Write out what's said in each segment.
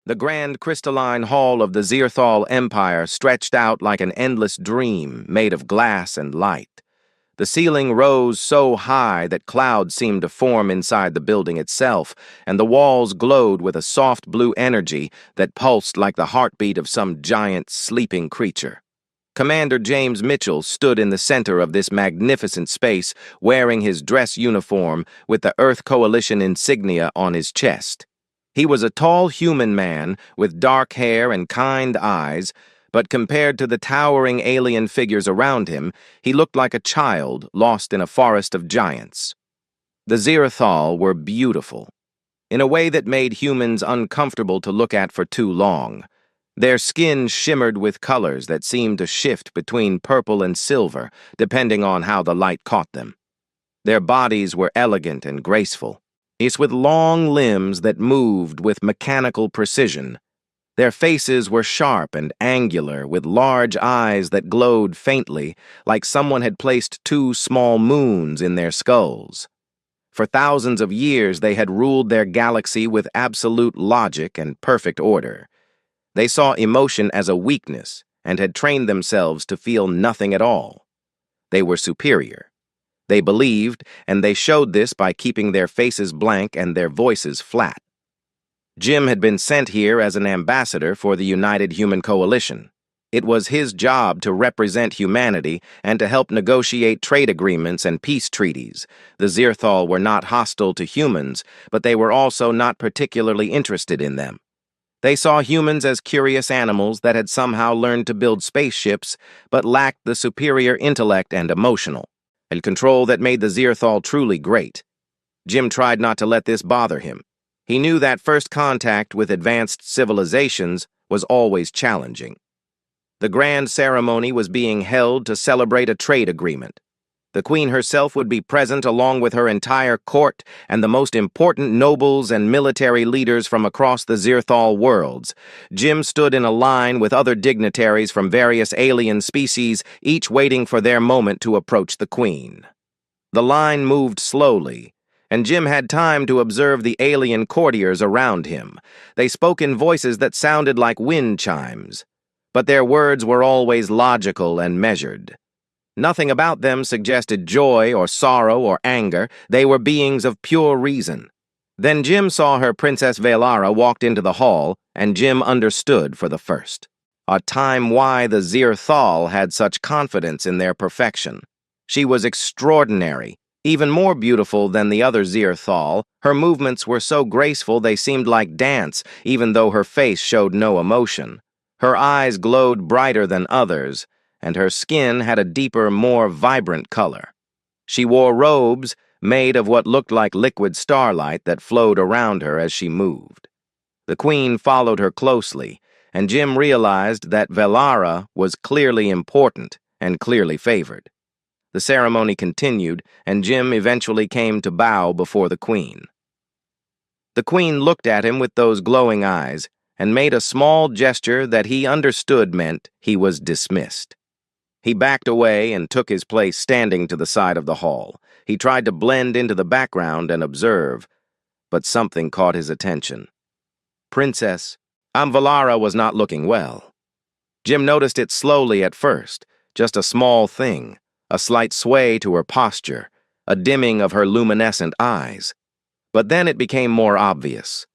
The grand crystalline hall of the Zierthal Empire stretched out like an endless dream made of glass and light. The ceiling rose so high that clouds seemed to form inside the building itself, and the walls glowed with a soft blue energy that pulsed like the heartbeat of some giant, sleeping creature. Commander James Mitchell stood in the center of this magnificent space, wearing his dress uniform with the Earth Coalition insignia on his chest. He was a tall human man with dark hair and kind eyes, but compared to the towering alien figures around him, he looked like a child lost in a forest of giants. The Zierthal were beautiful, in a way that made humans uncomfortable to look at for too long. Their skin shimmered with colors that seemed to shift between purple and silver, depending on how the light caught them. Their bodies were elegant and graceful, each with long limbs that moved with mechanical precision. Their faces were sharp and angular, with large eyes that glowed faintly, like someone had placed two small moons in their skulls. For thousands of years they had ruled their galaxy with absolute logic and perfect order. They saw emotion as a weakness and had trained themselves to feel nothing at all. They were superior. They believed, and they showed this by keeping their faces blank and their voices flat. Jim had been sent here as an ambassador for the United Human Coalition. It was his job to represent humanity and to help negotiate trade agreements and peace treaties. The Zierthal were not hostile to humans, but they were also not particularly interested in them. They saw humans as curious animals that had somehow learned to build spaceships, but lacked the superior intellect and emotional and control that made the Zierthal truly great. Jim tried not to let this bother him. He knew that first contact with advanced civilizations was always challenging. The grand ceremony was being held to celebrate a trade agreement. The Queen herself would be present along with her entire court and the most important nobles and military leaders from across the Zierthal worlds. Jim stood in a line with other dignitaries from various alien species, each waiting for their moment to approach the Queen. The line moved slowly, and Jim had time to observe the alien courtiers around him. They spoke in voices that sounded like wind chimes, but their words were always logical and measured. Nothing about them suggested joy or sorrow or anger. They were beings of pure reason. Then Jim saw her Princess Velara walked into the hall, and Jim understood for the first time why the Zierthal had such confidence in their perfection. She was extraordinary, even more beautiful than the other Zierthal. Her movements were so graceful they seemed like dance, even though her face showed no emotion. Her eyes glowed brighter than others, and her skin had a deeper, more vibrant color. She wore robes made of what looked like liquid starlight that flowed around her as she moved. The Queen followed her closely, and Jim realized that Velara was clearly important and clearly favored. The ceremony continued, and Jim eventually came to bow before the Queen. The Queen looked at him with those glowing eyes and made a small gesture that he understood meant he was dismissed. He backed away and took his place standing to the side of the hall. He tried to blend into the background and observe, but something caught his attention. Princess Velara was not looking well. Jim noticed it slowly at first, just a small thing, a slight sway to her posture, a dimming of her luminescent eyes. But then it became more obvious.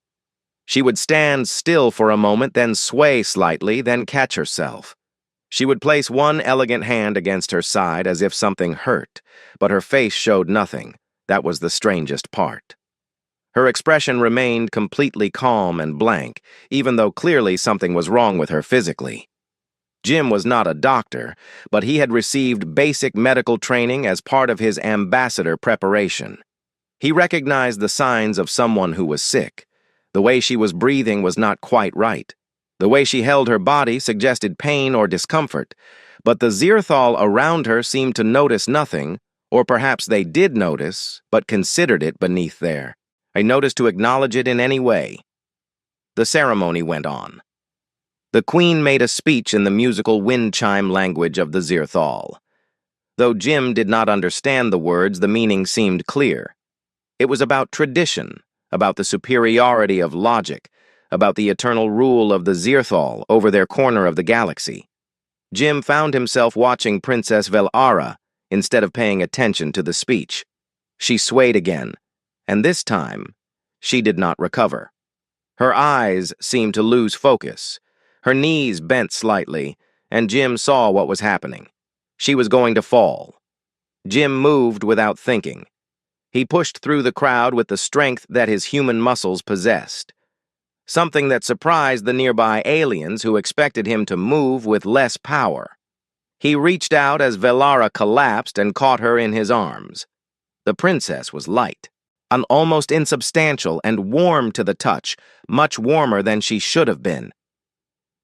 She would stand still for a moment, then sway slightly, then catch herself. She would place one elegant hand against her side as if something hurt, but her face showed nothing. That was the strangest part. Her expression remained completely calm and blank, even though clearly something was wrong with her physically. Jim was not a doctor, but he had received basic medical training as part of his ambassador preparation. He recognized the signs of someone who was sick. The way she was breathing was not quite right. The way she held her body suggested pain or discomfort, but the Zierthal around her seemed to notice nothing, or perhaps they did notice, but considered it beneath their notice to acknowledge it in any way. The ceremony went on. The Queen made a speech in the musical wind chime language of the Zierthal. Though Jim did not understand the words, the meaning seemed clear. It was about tradition, about the superiority of logic, about the eternal rule of the Zirthal over their corner of the galaxy. Jim found himself watching Princess Velara instead of paying attention to the speech. She swayed again, and this time, she did not recover. Her eyes seemed to lose focus. Her knees bent slightly, and Jim saw what was happening. She was going to fall. Jim moved without thinking. He pushed through the crowd with the strength that his human muscles possessed, something that surprised the nearby aliens who expected him to move with less power. He reached out as Velara collapsed and caught her in his arms. The princess was light, almost insubstantial and warm to the touch, much warmer than she should have been.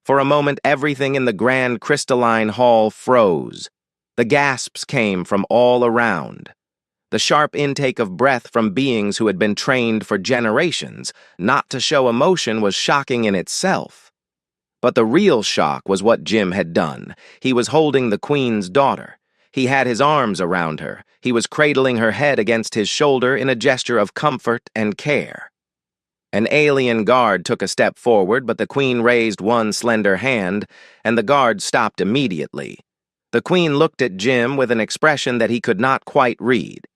For a moment, everything in the grand crystalline hall froze. The gasps came from all around. The sharp intake of breath from beings who had been trained for generations not to show emotion was shocking in itself. But the real shock was what Jim had done. He was holding the Queen's daughter. He had his arms around her. He was cradling her head against his shoulder in a gesture of comfort and care. An alien guard took a step forward, but the Queen raised one slender hand, and the guard stopped immediately. The Queen looked at Jim with an expression that he could not quite read.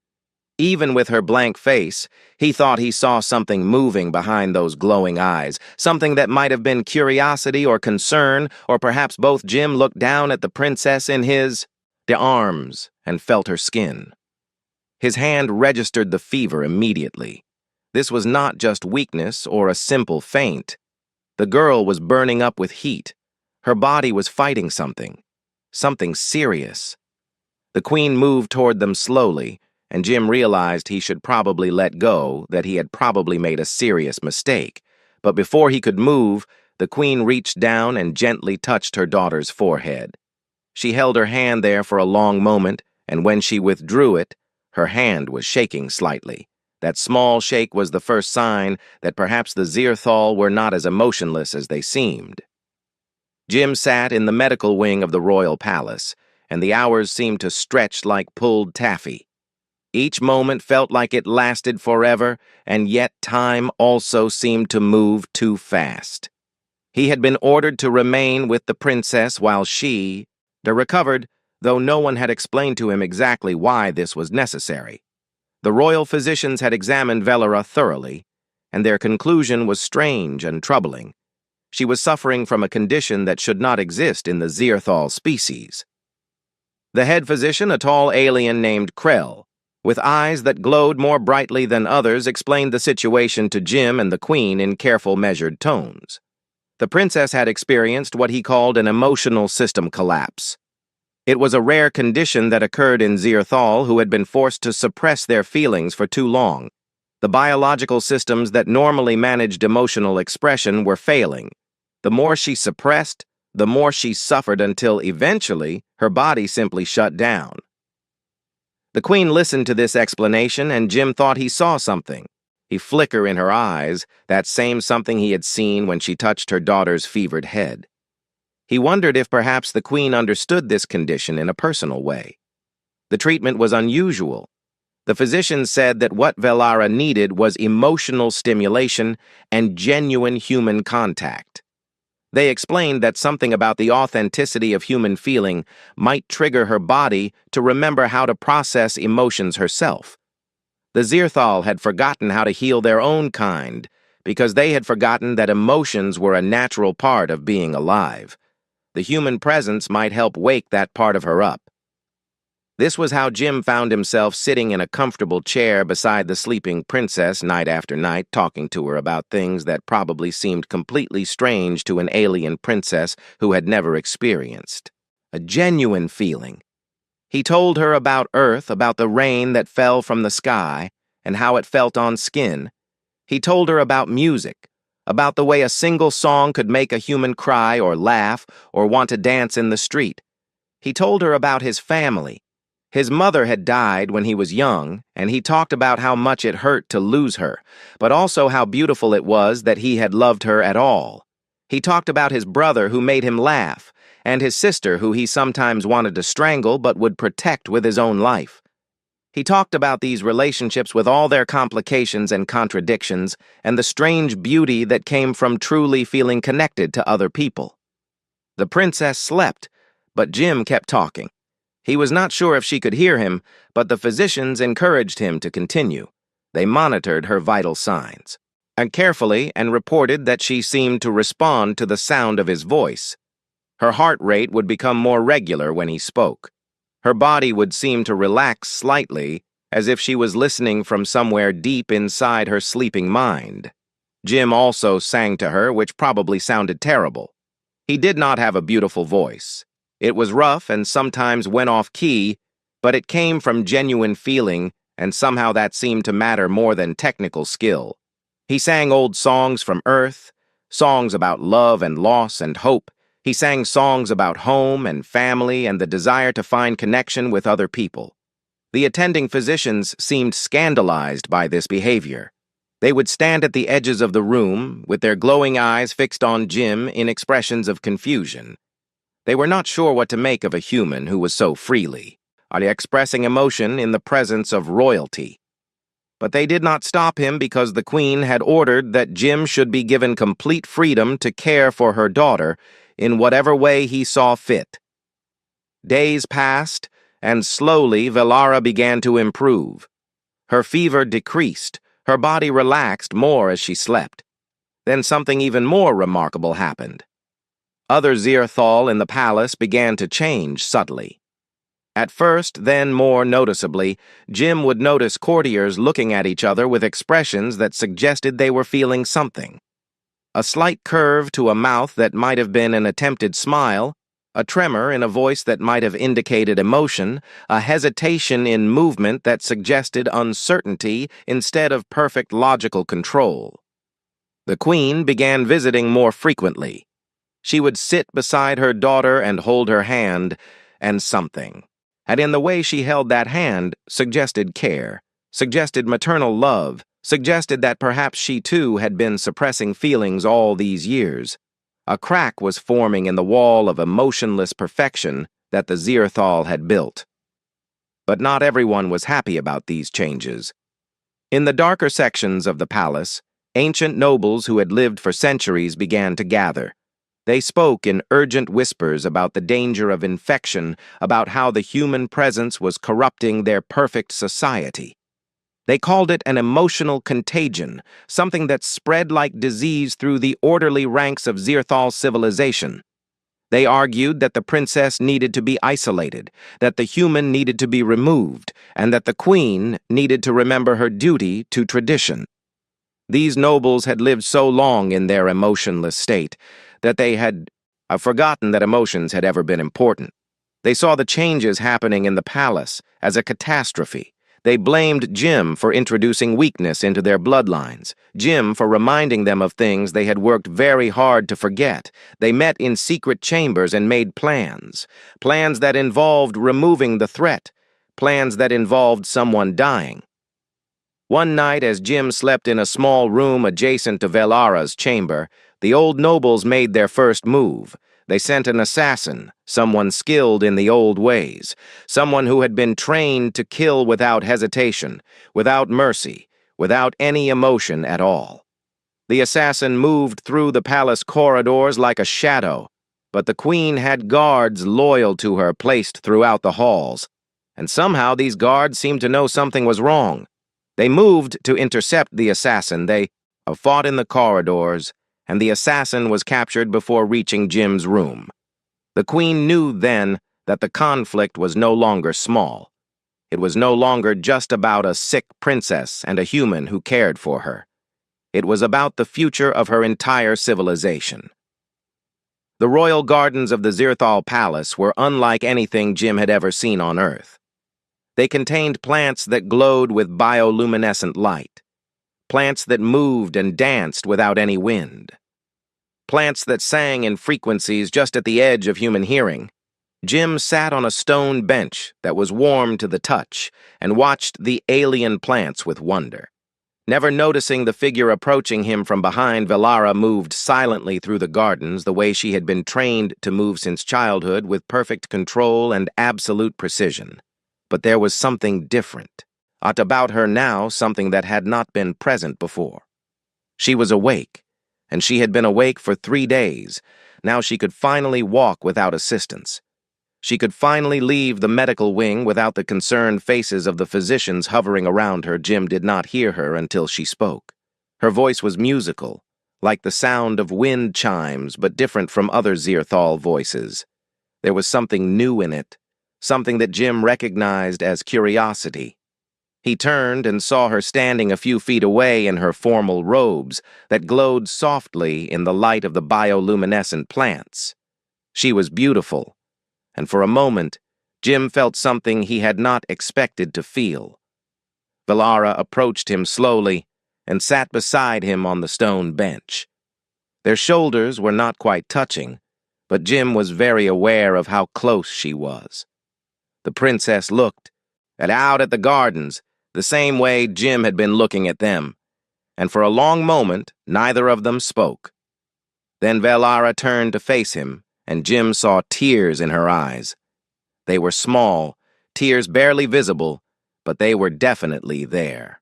Even with her blank face, he thought he saw something moving behind those glowing eyes, something that might have been curiosity or concern, or perhaps both. Jim looked down at the princess in his arms and felt her skin. His hand registered the fever immediately. This was not just weakness or a simple faint. The girl was burning up with heat. Her body was fighting something serious. The Queen moved toward them slowly, and Jim realized he should probably let go, that he had probably made a serious mistake. But before he could move, the Queen reached down and gently touched her daughter's forehead. She held her hand there for a long moment, and when she withdrew it, her hand was shaking slightly. That small shake was the first sign that perhaps the Zirthal were not as emotionless as they seemed. Jim sat in the medical wing of the royal palace, and the hours seemed to stretch like pulled taffy. Each moment felt like it lasted forever, and yet time also seemed to move too fast. He had been ordered to remain with the princess while she recovered, though no one had explained to him exactly why this was necessary. The royal physicians had examined Velara thoroughly, and their conclusion was strange and troubling. She was suffering from a condition that should not exist in the Zirthal species. The head physician, a tall alien named Krell, with eyes that glowed more brightly than others, explained the situation to Jim and the Queen in careful, measured tones. The princess had experienced what he called an emotional system collapse. It was a rare condition that occurred in Zirthal who had been forced to suppress their feelings for too long. The biological systems that normally managed emotional expression were failing. The more she suppressed, the more she suffered until eventually her body simply shut down. The Queen listened to this explanation, and Jim thought he saw something. A flicker in her eyes, that same something he had seen when she touched her daughter's fevered head. He wondered if perhaps the Queen understood this condition in a personal way. The treatment was unusual. The physicians said that what Velara needed was emotional stimulation and genuine human contact. They explained that something about the authenticity of human feeling might trigger her body to remember how to process emotions herself. The Zirthal had forgotten how to heal their own kind because they had forgotten that emotions were a natural part of being alive. The human presence might help wake that part of her up. This was how Jim found himself sitting in a comfortable chair beside the sleeping princess night after night, talking to her about things that probably seemed completely strange to an alien princess who had never experienced. A genuine feeling. He told her about Earth, about the rain that fell from the sky, and how it felt on skin. He told her about music, about the way a single song could make a human cry or laugh or want to dance in the street. He told her about his family. His mother had died when he was young, and he talked about how much it hurt to lose her, but also how beautiful it was that he had loved her at all. He talked about his brother who made him laugh, and his sister who he sometimes wanted to strangle but would protect with his own life. He talked about these relationships with all their complications and contradictions, and the strange beauty that came from truly feeling connected to other people. The princess slept, but Jim kept talking. He was not sure if she could hear him, but the physicians encouraged him to continue. They monitored her vital signs, and carefully and reported that she seemed to respond to the sound of his voice. Her heart rate would become more regular when he spoke. Her body would seem to relax slightly, as if she was listening from somewhere deep inside her sleeping mind. Jim also sang to her, which probably sounded terrible. He did not have a beautiful voice. It was rough and sometimes went off key, but it came from genuine feeling, and somehow that seemed to matter more than technical skill. He sang old songs from Earth, songs about love and loss and hope. He sang songs about home and family and the desire to find connection with other people. The attending physicians seemed scandalized by this behavior. They would stand at the edges of the room, with their glowing eyes fixed on Jim in expressions of confusion. They were not sure what to make of a human who was so freely expressing emotion in the presence of royalty. But they did not stop him because the Queen had ordered that Jim should be given complete freedom to care for her daughter in whatever way he saw fit. Days passed, and slowly Velara began to improve. Her fever decreased, her body relaxed more as she slept. Then something even more remarkable happened. Other Zierthal in the palace began to change subtly. At first, then more noticeably, Jim would notice courtiers looking at each other with expressions that suggested they were feeling something. A slight curve to a mouth that might have been an attempted smile, a tremor in a voice that might have indicated emotion, a hesitation in movement that suggested uncertainty instead of perfect logical control. The Queen began visiting more frequently. She would sit beside her daughter and hold her hand, and something. And in the way she held that hand suggested care, suggested maternal love, suggested that perhaps she too had been suppressing feelings all these years. A crack was forming in the wall of emotionless perfection that the Zierthal had built. But not everyone was happy about these changes. In the darker sections of the palace, ancient nobles who had lived for centuries began to gather. They spoke in urgent whispers about the danger of infection, about how the human presence was corrupting their perfect society. They called it an emotional contagion, something that spread like disease through the orderly ranks of Zierthal civilization. They argued that the princess needed to be isolated, that the human needed to be removed, and that the Queen needed to remember her duty to tradition. These nobles had lived so long in their emotionless state that they had forgotten that emotions had ever been important. They saw the changes happening in the palace as a catastrophe. They blamed Jim for introducing weakness into their bloodlines, Jim for reminding them of things they had worked very hard to forget. They met in secret chambers and made plans, plans that involved removing the threat, plans that involved someone dying. One night, as Jim slept in a small room adjacent to Velara's chamber, the old nobles made their first move. They sent an assassin, someone skilled in the old ways, someone who had been trained to kill without hesitation, without mercy, without any emotion at all. The assassin moved through the palace corridors like a shadow, but the Queen had guards loyal to her placed throughout the halls, and somehow these guards seemed to know something was wrong. They moved to intercept the assassin. They fought in the corridors, and the assassin was captured before reaching Jim's room. The Queen knew then that the conflict was no longer small. It was no longer just about a sick princess and a human who cared for her. It was about the future of her entire civilization. The royal gardens of the Zierthal Palace were unlike anything Jim had ever seen on Earth. They contained plants that glowed with bioluminescent light, plants that moved and danced without any wind, plants that sang in frequencies just at the edge of human hearing. Jim sat on a stone bench that was warm to the touch and watched the alien plants with wonder. Never noticing the figure approaching him from behind, Velara moved silently through the gardens the way she had been trained to move since childhood, with perfect control and absolute precision. But there was something different. About her now something that had not been present before. She was awake, and she had been awake for 3 days. Now she could finally walk without assistance. She could finally leave the medical wing without the concerned faces of the physicians hovering around her. Jim did not hear her until she spoke. Her voice was musical, like the sound of wind chimes, but different from other Zierthal voices. There was something new in it, something that Jim recognized as curiosity. He turned and saw her standing a few feet away in her formal robes that glowed softly in the light of the bioluminescent plants. She was beautiful, and for a moment, Jim felt something he had not expected to feel. Velara approached him slowly and sat beside him on the stone bench. Their shoulders were not quite touching, but Jim was very aware of how close she was. The princess looked out at the gardens, the same way Jim had been looking at them, and for a long moment neither of them spoke. Then Velara turned to face him, and Jim saw tears in her eyes. They were small, tears barely visible, but they were definitely there.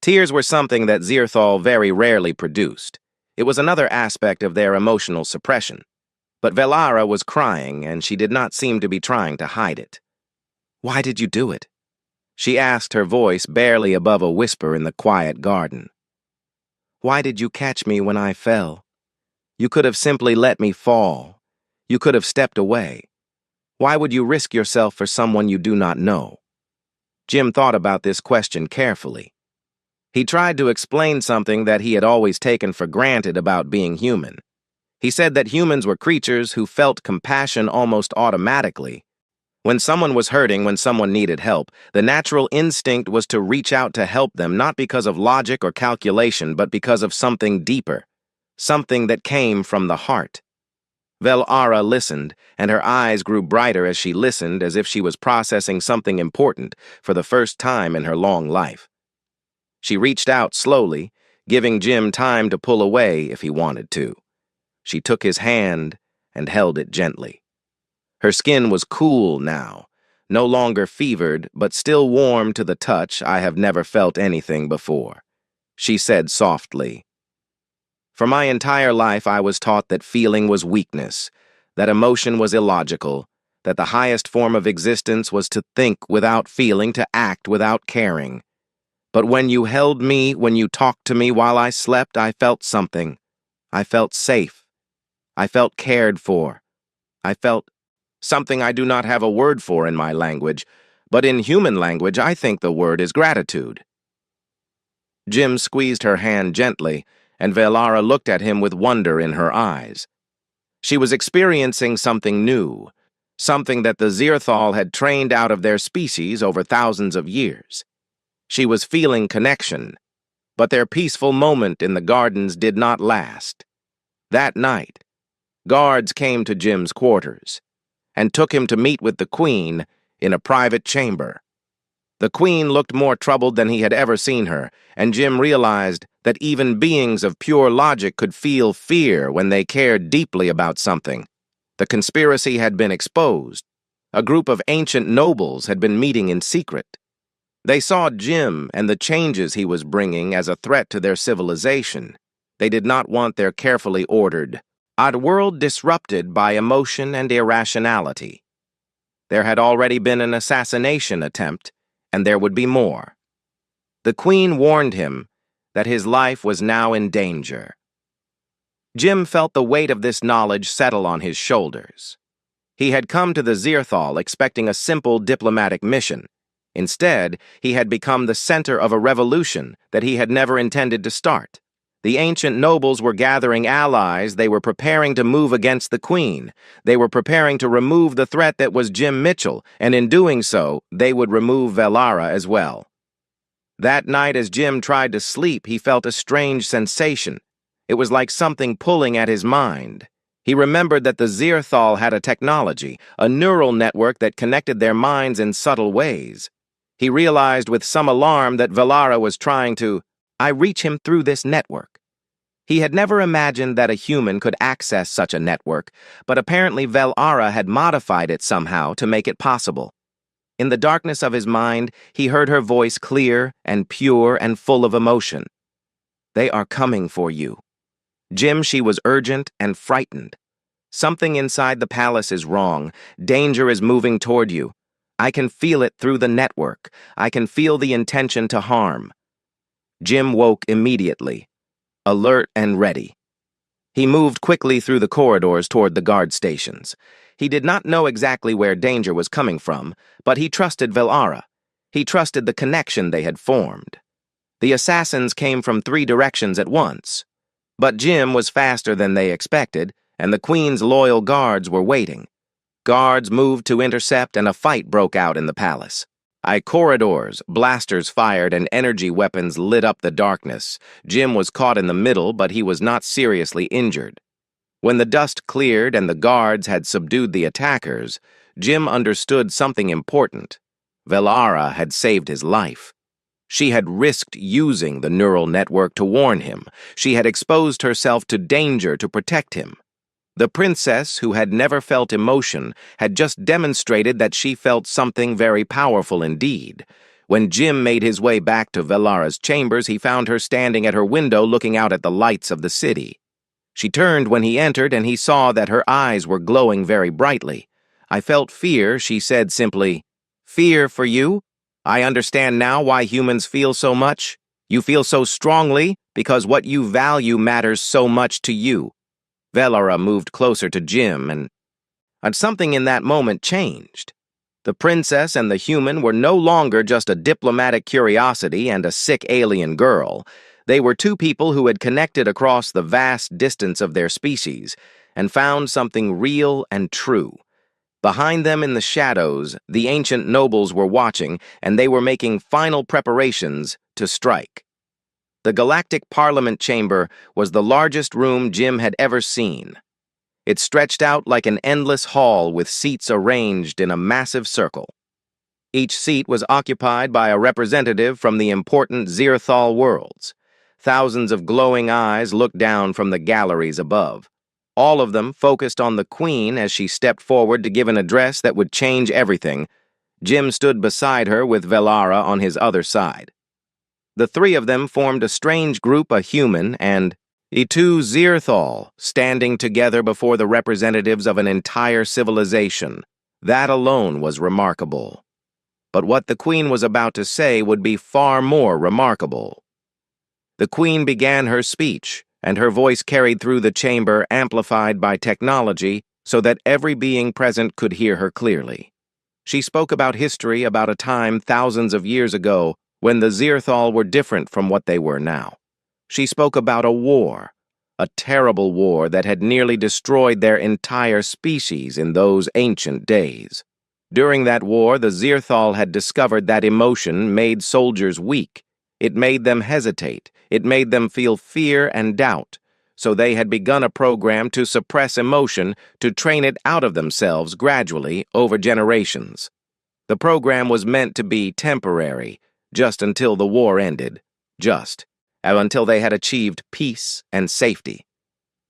Tears were something that Zierthal very rarely produced. It was another aspect of their emotional suppression. But Velara was crying, and she did not seem to be trying to hide it. "Why did you do it?" she asked, her voice barely above a whisper in the quiet garden. "Why did you catch me when I fell? You could have simply let me fall. You could have stepped away. Why would you risk yourself for someone you do not know?" Jim thought about this question carefully. He tried to explain something that he had always taken for granted about being human. He said that humans were creatures who felt compassion almost automatically. When someone was hurting, when someone needed help, the natural instinct was to reach out to help them, not because of logic or calculation, but because of something deeper, something that came from the heart. Velara listened, and her eyes grew brighter as she listened, as if she was processing something important for the first time in her long life. She reached out slowly, giving Jim time to pull away if he wanted to. She took his hand and held it gently. Her skin was cool now, no longer fevered, but still warm to the touch. "I have never felt anything before," she said softly. "For my entire life I was taught that feeling was weakness, that emotion was illogical, that the highest form of existence was to think without feeling, to act without caring. But when you held me, when you talked to me while I slept, I felt something. I felt safe. I felt cared for. I felt something I do not have a word for in my language, but in human language I think the word is gratitude." Jim squeezed her hand gently, and Velara looked at him with wonder in her eyes. She was experiencing something new, something that the Zierthal had trained out of their species over thousands of years. She was feeling connection, but their peaceful moment in the gardens did not last. That night, guards came to Jim's quarters and took him to meet with the Queen in a private chamber. The Queen looked more troubled than he had ever seen her, and Jim realized that even beings of pure logic could feel fear when they cared deeply about something. The conspiracy had been exposed. A group of ancient nobles had been meeting in secret. They saw Jim and the changes he was bringing as a threat to their civilization. They did not want their carefully ordered, odd world disrupted by emotion and irrationality. There had already been an assassination attempt, and there would be more. The Queen warned him that his life was now in danger. Jim felt the weight of this knowledge settle on his shoulders. He had come to the Zierthal expecting a simple diplomatic mission. Instead, he had become the center of a revolution that he had never intended to start. The ancient nobles were gathering allies. They were preparing to move against the Queen. They were preparing to remove the threat that was Jim Mitchell, and in doing so, they would remove Velara as well. That night, as Jim tried to sleep, he felt a strange sensation. It was like something pulling at his mind. He remembered that the Zierthal had a technology, a neural network that connected their minds in subtle ways. He realized with some alarm that Velara was trying to reach him through this network. He had never imagined that a human could access such a network, but apparently Velara had modified it somehow to make it possible. In the darkness of his mind, he heard her voice clear and pure and full of emotion. "They are coming for you." Jim, she was urgent and frightened. "Something inside the palace is wrong. Danger is moving toward you. I can feel it through the network. I can feel the intention to harm." Jim woke immediately, alert and ready. He moved quickly through the corridors toward the guard stations. He did not know exactly where danger was coming from, but he trusted Velara. He trusted the connection they had formed. The assassins came from 3 directions at once. But Jim was faster than they expected, and the Queen's loyal guards were waiting. Guards moved to intercept, and a fight broke out in the palace. Corridors, blasters fired, and energy weapons lit up the darkness. Jim was caught in the middle, but he was not seriously injured. When the dust cleared and the guards had subdued the attackers, Jim understood something important. Velara had saved his life. She had risked using the neural network to warn him. She had exposed herself to danger to protect him. The princess, who had never felt emotion, had just demonstrated that she felt something very powerful indeed. When Jim made his way back to Velara's chambers, he found her standing at her window looking out at the lights of the city. She turned when he entered, and he saw that her eyes were glowing very brightly. "I felt fear," she said simply. "Fear for you? I understand now why humans feel so much. You feel so strongly because what you value matters so much to you." Velara moved closer to Jim, and something in that moment changed. The princess and the human were no longer just a diplomatic curiosity and a sick alien girl. They were 2 people who had connected across the vast distance of their species and found something real and true. Behind them in the shadows, the ancient nobles were watching, and they were making final preparations to strike. The Galactic Parliament Chamber was the largest room Jim had ever seen. It stretched out like an endless hall with seats arranged in a massive circle. Each seat was occupied by a representative from the important Zirthal worlds. Thousands of glowing eyes looked down from the galleries above. All of them focused on the Queen as she stepped forward to give an address that would change everything. Jim stood beside her with Velara on his other side. The 3 of them formed a strange group, a human and two Zirthal, standing together before the representatives of an entire civilization. That alone was remarkable. But what the Queen was about to say would be far more remarkable. The Queen began her speech, and her voice carried through the chamber, amplified by technology, so that every being present could hear her clearly. She spoke about history, about a time thousands of years ago when the Zirthal were different from what they were now. She spoke about a war, a terrible war that had nearly destroyed their entire species in those ancient days. During that war, the Zirthal had discovered that emotion made soldiers weak. It made them hesitate. It made them feel fear and doubt. So they had begun a program to suppress emotion, to train it out of themselves gradually over generations. The program was meant to be temporary, just until the war ended, until they had achieved peace and safety.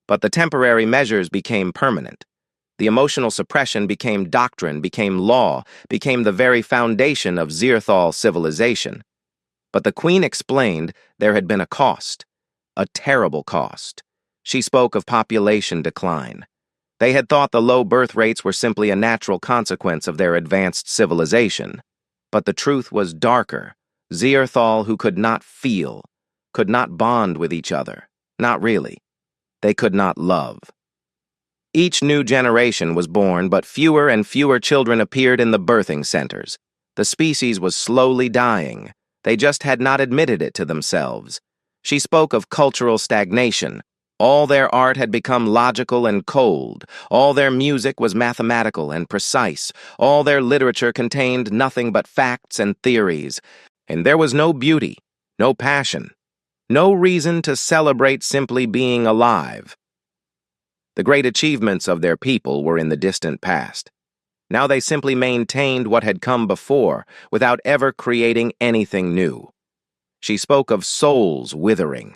But the temporary measures became permanent. The emotional suppression became doctrine, became law, became the very foundation of Zirthal civilization. But the Queen explained there had been a cost, a terrible cost. She spoke of population decline. They had thought the low birth rates were simply a natural consequence of their advanced civilization. But the truth was darker. Zirthal who could not feel, could not bond with each other. Not really. They could not love. Each new generation was born, but fewer and fewer children appeared in the birthing centers. The species was slowly dying. They just had not admitted it to themselves. She spoke of cultural stagnation. All their art had become logical and cold. All their music was mathematical and precise. All their literature contained nothing but facts and theories. And there was no beauty, no passion, no reason to celebrate simply being alive. The great achievements of their people were in the distant past. Now they simply maintained what had come before, without ever creating anything new. She spoke of souls withering.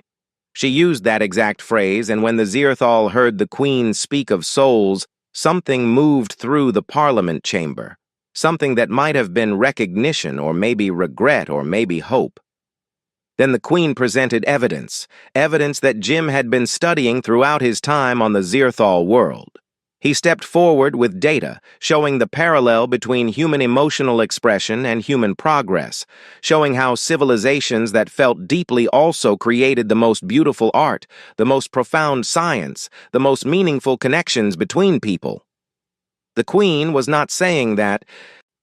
She used that exact phrase, and when the Zirthal heard the Queen speak of souls, something moved through the Parliament chamber. something that might have been recognition or maybe regret or maybe hope. Then the Queen presented evidence that Jim had been studying throughout his time on the Zirthal world. He stepped forward with data showing the parallel between human emotional expression and human progress, showing how civilizations that felt deeply also created the most beautiful art, the most profound science, the most meaningful connections between people. The Queen was not saying that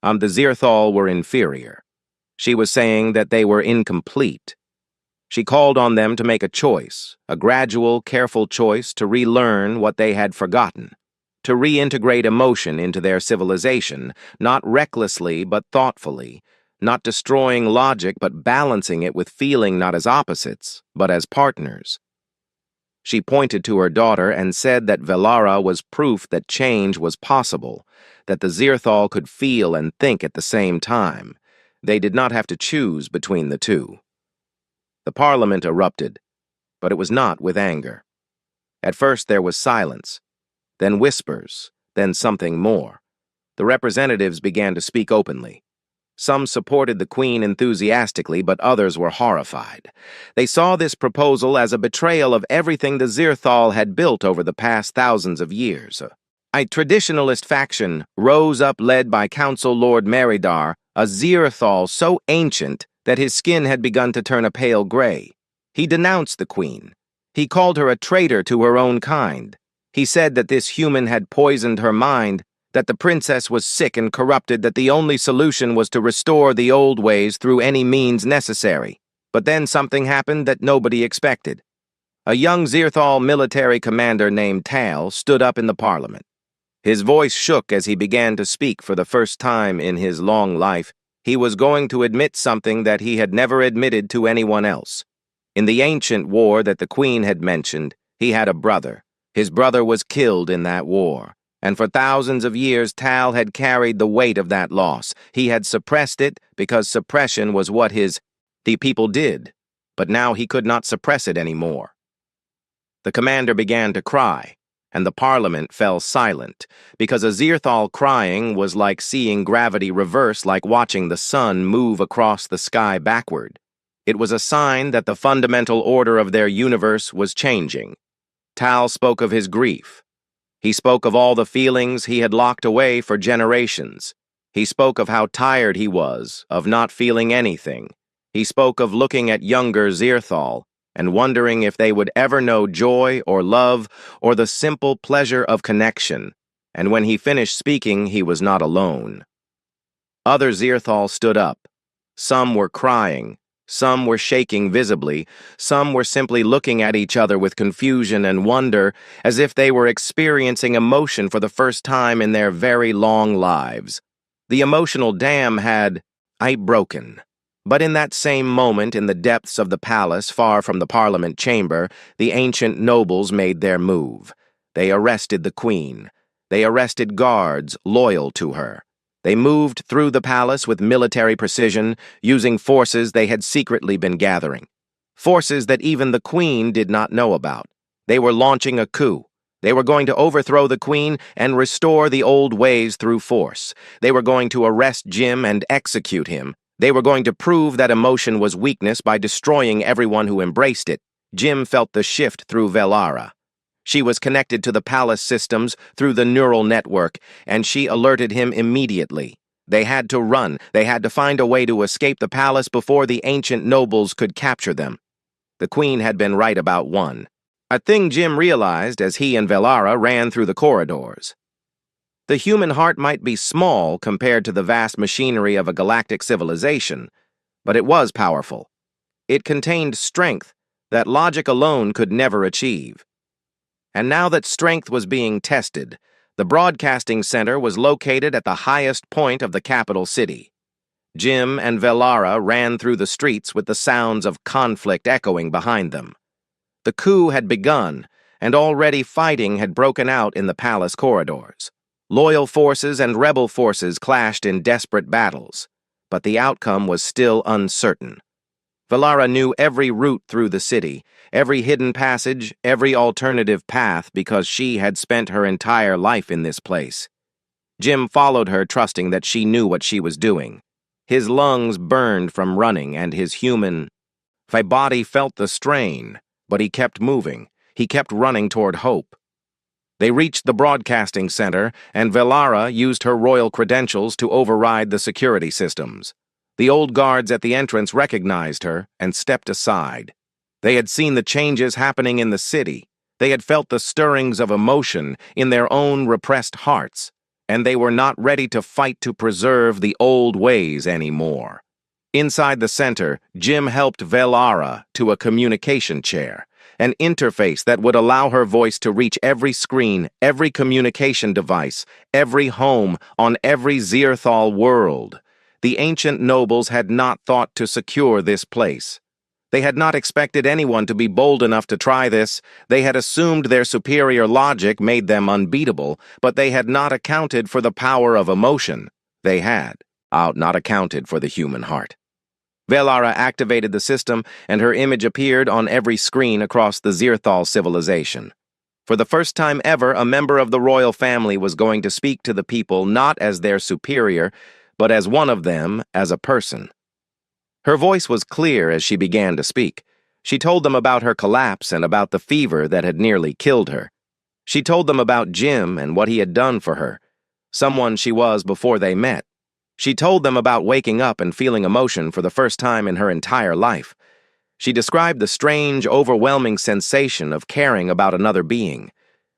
the Zirthal were inferior. She was saying that they were incomplete. She called on them to make a choice, a gradual, careful choice to relearn what they had forgotten, to reintegrate emotion into their civilization, not recklessly but thoughtfully, not destroying logic but balancing it with feeling not as opposites, but as partners. She pointed to her daughter and said that Velara was proof that change was possible, that the Zirthal could feel and think at the same time. They did not have to choose between the two. The Parliament erupted, but it was not with anger. At first there was silence, then whispers, then something more. The representatives began to speak openly. Some supported the Queen enthusiastically, but others were horrified. They saw this proposal as a betrayal of everything the Zirthal had built over the past thousands of years. A traditionalist faction rose up led by Council Lord Meridar, a Zirthal so ancient that his skin had begun to turn a pale gray. He denounced the Queen. He called her a traitor to her own kind. He said that this human had poisoned her mind, that the princess was sick and corrupted, that the only solution was to restore the old ways through any means necessary. But then something happened that nobody expected. A young Zirthal military commander named Tal stood up in the Parliament. His voice shook as he began to speak for the first time in his long life. He was going to admit something that he had never admitted to anyone else. In the ancient war that the Queen had mentioned, he had a brother. His brother was killed in that war, and for thousands of years Tal had carried the weight of that loss. He had suppressed it because suppression was what the people did, but now he could not suppress it anymore. The commander began to cry, and the Parliament fell silent, because a Zirthal crying was like seeing gravity reverse, like watching the sun move across the sky backward. It was a sign that the fundamental order of their universe was changing. Tal spoke of his grief. He spoke of all the feelings he had locked away for generations. He spoke of how tired he was, of not feeling anything. He spoke of looking at younger Zirthal and wondering if they would ever know joy or love or the simple pleasure of connection. And when he finished speaking, he was not alone. Other Zirthal stood up. Some were crying. Some were shaking visibly. Some were simply looking at each other with confusion and wonder, as if they were experiencing emotion for the first time in their very long lives. The emotional dam had broken. But in that same moment, in the depths of the palace, far from the Parliament chamber, the ancient nobles made their move. They arrested the Queen. They arrested guards loyal to her. They moved through the palace with military precision, using forces they had secretly been gathering. Forces that even the Queen did not know about. They were launching a coup. They were going to overthrow the Queen and restore the old ways through force. They were going to arrest Jim and execute him. They were going to prove that emotion was weakness by destroying everyone who embraced it. Jim felt the shift through Velara. She was connected to the palace systems through the neural network, and she alerted him immediately. They had to run. They had to find a way to escape the palace before the ancient nobles could capture them. The Queen had been right about one. A thing Jim realized as he and Velara ran through the corridors. The human heart might be small compared to the vast machinery of a galactic civilization, but it was powerful. It contained strength that logic alone could never achieve. And now that strength was being tested, the broadcasting center was located at the highest point of the capital city. Jim and Velara ran through the streets with the sounds of conflict echoing behind them. The coup had begun, and already fighting had broken out in the palace corridors. Loyal forces and rebel forces clashed in desperate battles, but the outcome was still uncertain. Velara knew every route through the city, every hidden passage, every alternative path because she had spent her entire life in this place. Jim followed her, trusting that she knew what she was doing. His lungs burned from running, and his human body felt the strain, but he kept moving. He kept running toward hope. They reached the broadcasting center, and Velara used her royal credentials to override the security systems. The old guards at the entrance recognized her and stepped aside. They had seen the changes happening in the city. They had felt the stirrings of emotion in their own repressed hearts, and they were not ready to fight to preserve the old ways anymore. Inside the center, Jim helped Velara to a communication chair, an interface that would allow her voice to reach every screen, every communication device, every home, on every Zierthal world. The ancient nobles had not thought to secure this place. They had not expected anyone to be bold enough to try this. They had assumed their superior logic made them unbeatable, but they had not accounted for the power of emotion. They had not accounted for the human heart. Velara activated the system, and her image appeared on every screen across the Zierthal civilization. For the first time ever, a member of the royal family was going to speak to the people not as their superior, but as one of them, as a person. Her voice was clear as she began to speak. She told them about her collapse and about the fever that had nearly killed her. She told them about Jim and what he had done for her, someone she was before they met. She told them about waking up and feeling emotion for the first time in her entire life. She described the strange, overwhelming sensation of caring about another being.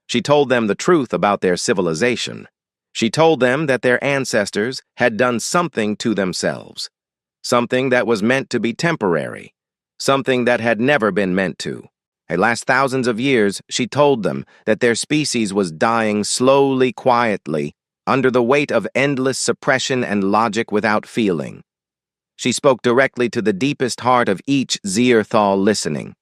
She told them the truth about their civilization. She told them that their ancestors had done something to themselves, something that was meant to be temporary, something that had never been meant to. At last thousands of years, she told them that their species was dying slowly, quietly, under the weight of endless suppression and logic without feeling. She spoke directly to the deepest heart of each Zierthal listening.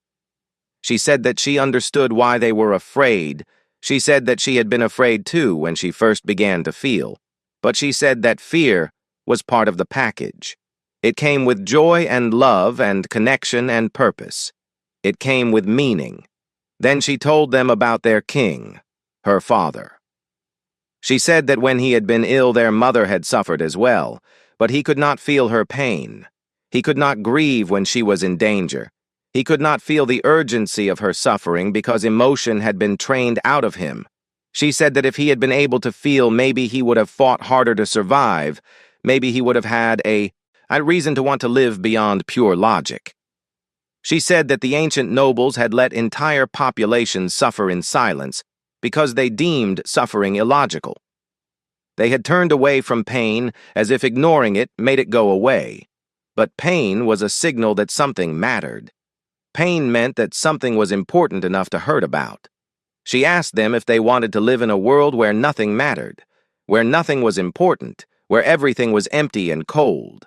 She said that she understood why they were afraid. She said that she had been afraid too when she first began to feel. But she said that fear was part of the package. It came with joy and love and connection and purpose. It came with meaning. Then she told them about their king, her father. She said that when he had been ill, their mother had suffered as well, but he could not feel her pain. He could not grieve when she was in danger. He could not feel the urgency of her suffering because emotion had been trained out of him. She said that if he had been able to feel, maybe he would have fought harder to survive. Maybe he would have had a reason to want to live beyond pure logic. She said that the ancient nobles had let entire populations suffer in silence because they deemed suffering illogical. They had turned away from pain as if ignoring it made it go away. But pain was a signal that something mattered. Pain meant that something was important enough to hurt about. She asked them if they wanted to live in a world where nothing mattered, where nothing was important, where everything was empty and cold.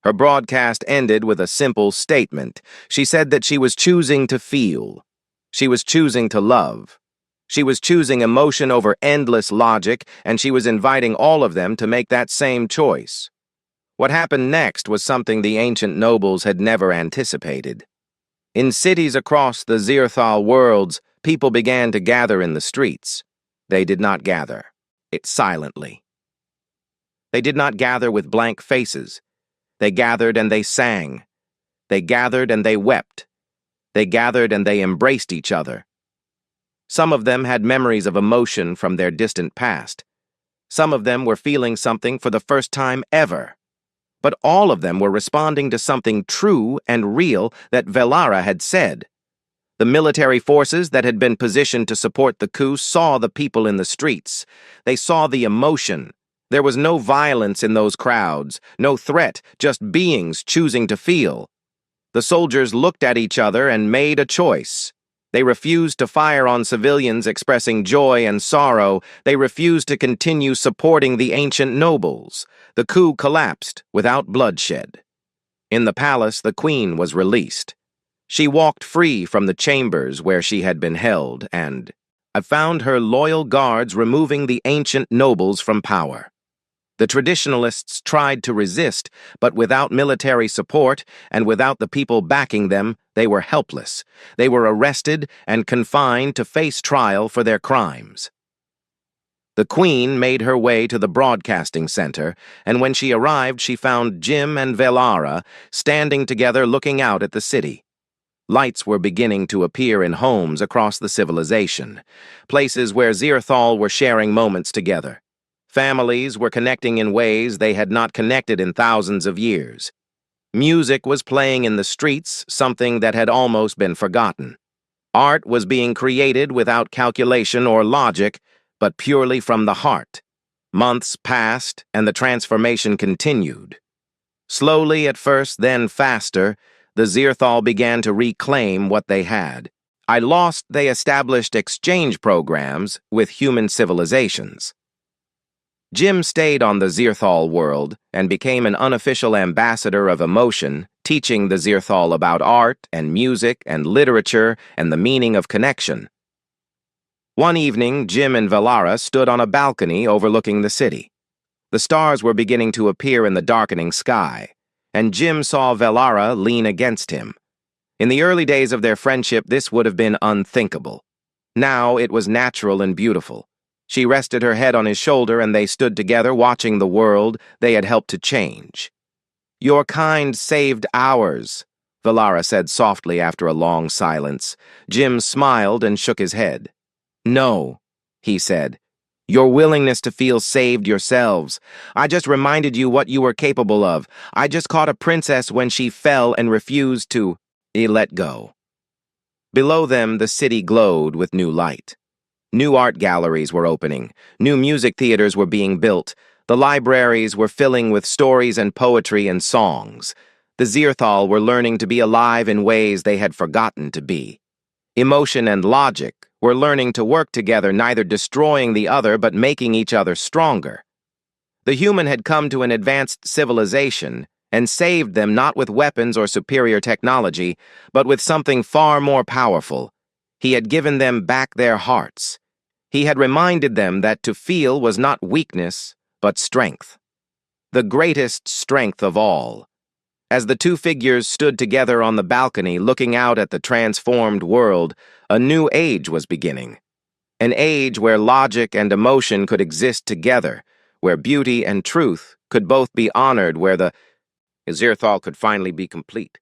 Her broadcast ended with a simple statement. She said that she was choosing to feel. She was choosing to love. She was choosing emotion over endless logic, and she was inviting all of them to make that same choice. What happened next was something the ancient nobles had never anticipated. In cities across the Zierthal worlds, people began to gather in the streets. They did not gather silently. They did not gather with blank faces. They gathered and they sang. They gathered and they wept. They gathered and they embraced each other. Some of them had memories of emotion from their distant past. Some of them were feeling something for the first time ever. But all of them were responding to something true and real that Velara had said. The military forces that had been positioned to support the coup saw the people in the streets. They saw the emotion. There was no violence in those crowds, no threat, just beings choosing to feel. The soldiers looked at each other and made a choice. They refused to fire on civilians expressing joy and sorrow. They refused to continue supporting the ancient nobles. The coup collapsed without bloodshed. In the palace, the queen was released. She walked free from the chambers where she had been held, and I found her loyal guards removing the ancient nobles from power. The traditionalists tried to resist, but without military support and without the people backing them, they were helpless. They were arrested and confined to face trial for their crimes. The Queen made her way to the broadcasting center, and when she arrived, she found Jim and Velara standing together looking out at the city. Lights were beginning to appear in homes across the civilization, places where Zirthal were sharing moments together. Families were connecting in ways they had not connected in thousands of years. Music was playing in the streets, something that had almost been forgotten. Art was being created without calculation or logic, but purely from the heart. Months passed, and the transformation continued. Slowly at first, then faster, the Zirthal began to reclaim what they had. They established exchange programs with human civilizations. Jim stayed on the Zirthal world and became an unofficial ambassador of emotion, teaching the Zirthal about art and music and literature and the meaning of connection. One evening, Jim and Velara stood on a balcony overlooking the city. The stars were beginning to appear in the darkening sky, and Jim saw Velara lean against him. In the early days of their friendship, this would have been unthinkable. Now it was natural and beautiful. She rested her head on his shoulder, and they stood together watching the world they had helped to change. "Your kind saved ours," Velara said softly after a long silence. Jim smiled and shook his head. "No," he said. "Your willingness to feel saved yourselves. I just reminded you what you were capable of. I just caught a princess when she fell and refused to let go." Below them, the city glowed with new light. New art galleries were opening. New music theaters were being built. The libraries were filling with stories and poetry and songs. The Zirthal were learning to be alive in ways they had forgotten to be. Emotion and logic were learning to work together, neither destroying the other but making each other stronger. The human had come to an advanced civilization and saved them not with weapons or superior technology, but with something far more powerful. He had given them back their hearts. He had reminded them that to feel was not weakness, but strength. The greatest strength of all. As the two figures stood together on the balcony looking out at the transformed world, a new age was beginning. An age where logic and emotion could exist together, where beauty and truth could both be honored, where the Zirthal could finally be complete.